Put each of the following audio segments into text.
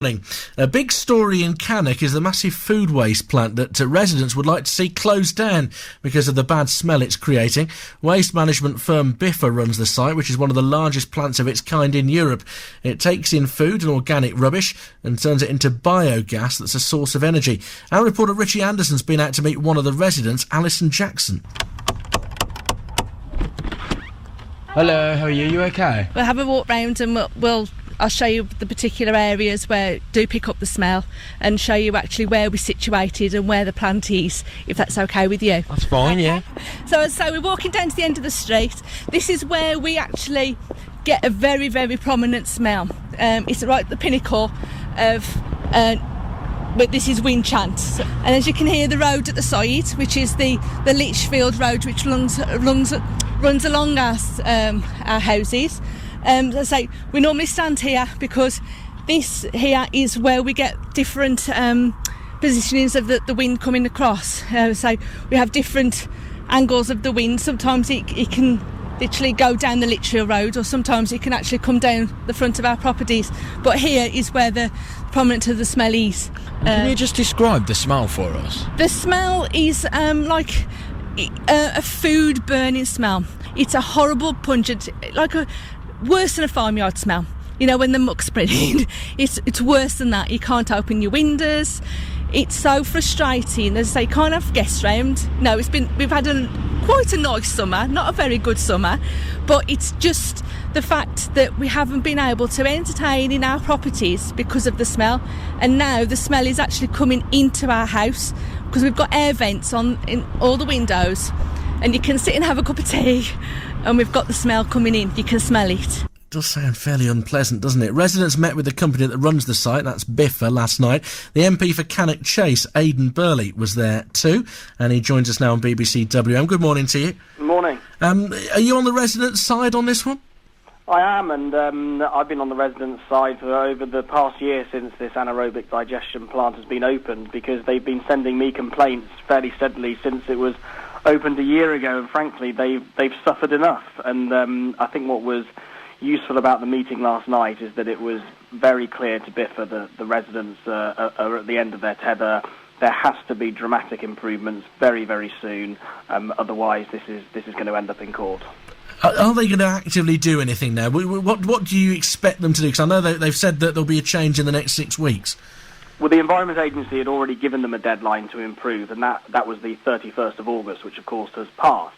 A big story in Cannock is the massive food waste plant that residents would like to see closed down because of the bad smell it's creating. Waste management firm Biffa runs the site, which is one of the largest plants of its kind in Europe. It takes in food and organic rubbish and turns it into biogas that's a source of energy. Our reporter Richie Anderson's been out to meet one of the residents, Alison Jackson. Hello, how are you? You okay? We'll have a walk round and I'll show you the particular areas where do pick up the smell and show you actually where we're situated and where the plant is, if that's okay with you. That's fine, yeah. So we're walking down to the end of the street. This is where we actually get a very, very prominent smell. It's right at the pinnacle of... but this is Winchant. And as you can hear, the road at the side, which is the Litchfield Road, which runs along our houses. As I say, we normally stand here because this here is where we get different positionings of the wind coming across. So we have different angles of the wind. Sometimes it can literally go down the Litchfield Road, or sometimes it can actually come down the front of our properties. But here is where the prominent of the smell is. Can you just describe the smell for us? The smell is like a food burning smell. It's a horrible, pungent, worse than a farmyard smell. You know, when the muck's spreading, it's worse than that. You can't open your windows. It's so frustrating. As I say, you can't have guests round. No, we've had quite a nice summer, not a very good summer, but it's just the fact that we haven't been able to entertain in our properties because of the smell. And now the smell is actually coming into our house because we've got air vents in all the windows, and you can sit and have a cup of tea, and we've got the smell coming in. You can smell it. Does sound fairly unpleasant, doesn't it? Residents met with the company that runs the site, that's Biffa, last night. The MP for Cannock Chase, Aidan Burley, was there too, and he joins us now on BBC WM. Good morning to you. Good morning. Are you on the residents' side on this one? I am, and I've been on the residents' side for over the past year since this anaerobic digestion plant has been opened, because they've been sending me complaints fairly steadily since it was opened a year ago, and frankly, they've suffered enough. And I think what was useful about the meeting last night is that it was very clear to Biffa that the residents are at the end of their tether. There has to be dramatic improvements very, very soon. Otherwise, this is going to end up in court. Are they going to actively do anything now? What do you expect them to do? Because I know they've said that there'll be a change in the next 6 weeks. Well, the Environment Agency had already given them a deadline to improve, and that was the 31st of August, which of course has passed.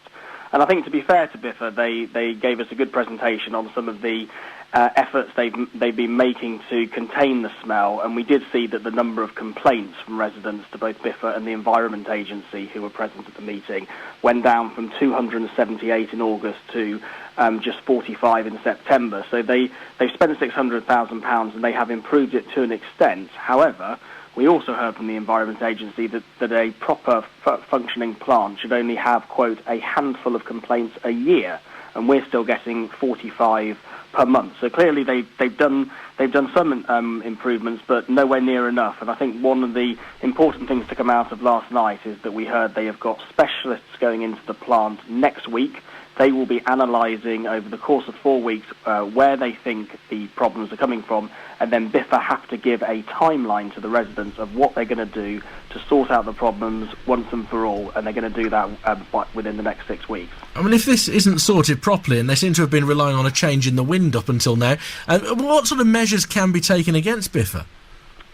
And I think, to be fair to Biffa, they gave us a good presentation on some of the efforts they've been making to contain the smell, and we did see that the number of complaints from residents to both Biffa and the Environment Agency, who were present at the meeting, went down from 278 in August to just 45 in September. So they've spent £600,000 and they have improved it to an extent. However, we also heard from the Environment Agency that a proper functioning plant should only have, quote, a handful of complaints a year, and we're still getting 45 per month. So clearly they've done some improvements, but nowhere near enough. And I think one of the important things to come out of last night is that we heard they have got specialists going into the plant next week. They will be analysing over the course of 4 weeks where they think the problems are coming from, and then Biffa have to give a timeline to the residents of what they're going to do to sort out the problems once and for all, and they're going to do that within the next 6 weeks. I mean, if this isn't sorted properly, and they seem to have been relying on a change in the wind up until now, what sort of measures can be taken against Biffa?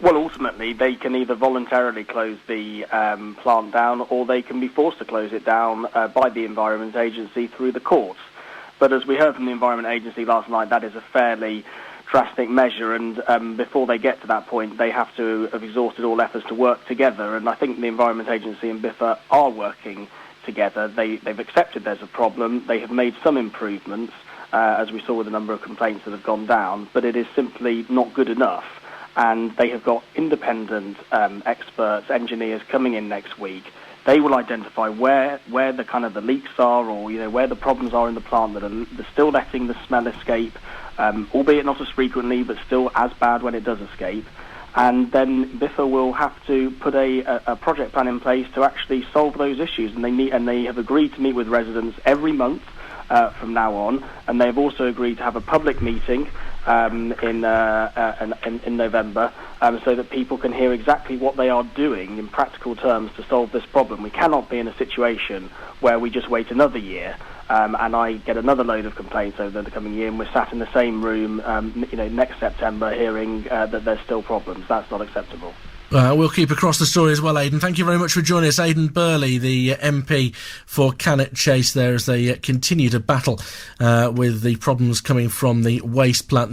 Well, ultimately, they can either voluntarily close the plant down, or they can be forced to close it down by the Environment Agency through the courts. But as we heard from the Environment Agency last night, that is a fairly drastic measure, and before they get to that point, they have to have exhausted all efforts to work together. And I think the Environment Agency and Biffa are working together. They've accepted there's a problem. They have made some improvements, as we saw with the number of complaints that have gone down, but it is simply not good enough. And they have got independent experts, engineers coming in next week. They will identify where the kind of the leaks are, or where the problems are in the plant that are still letting the smell escape, albeit not as frequently, but still as bad when it does escape. And then Biffa will have to put a project plan in place to actually solve those issues. And they have agreed to meet with residents every month from now on, and they've also agreed to have a public meeting in November, so that people can hear exactly what they are doing in practical terms to solve this problem. We cannot be in a situation where we just wait another year and I get another load of complaints over the coming year, and we're sat in the same room, next September, hearing that there's still problems. That's not acceptable. We'll keep across the story as well, Aidan. Thank you very much for joining us. Aidan Burley, the MP for Cannock Chase there, as they continue to battle with the problems coming from the waste plant.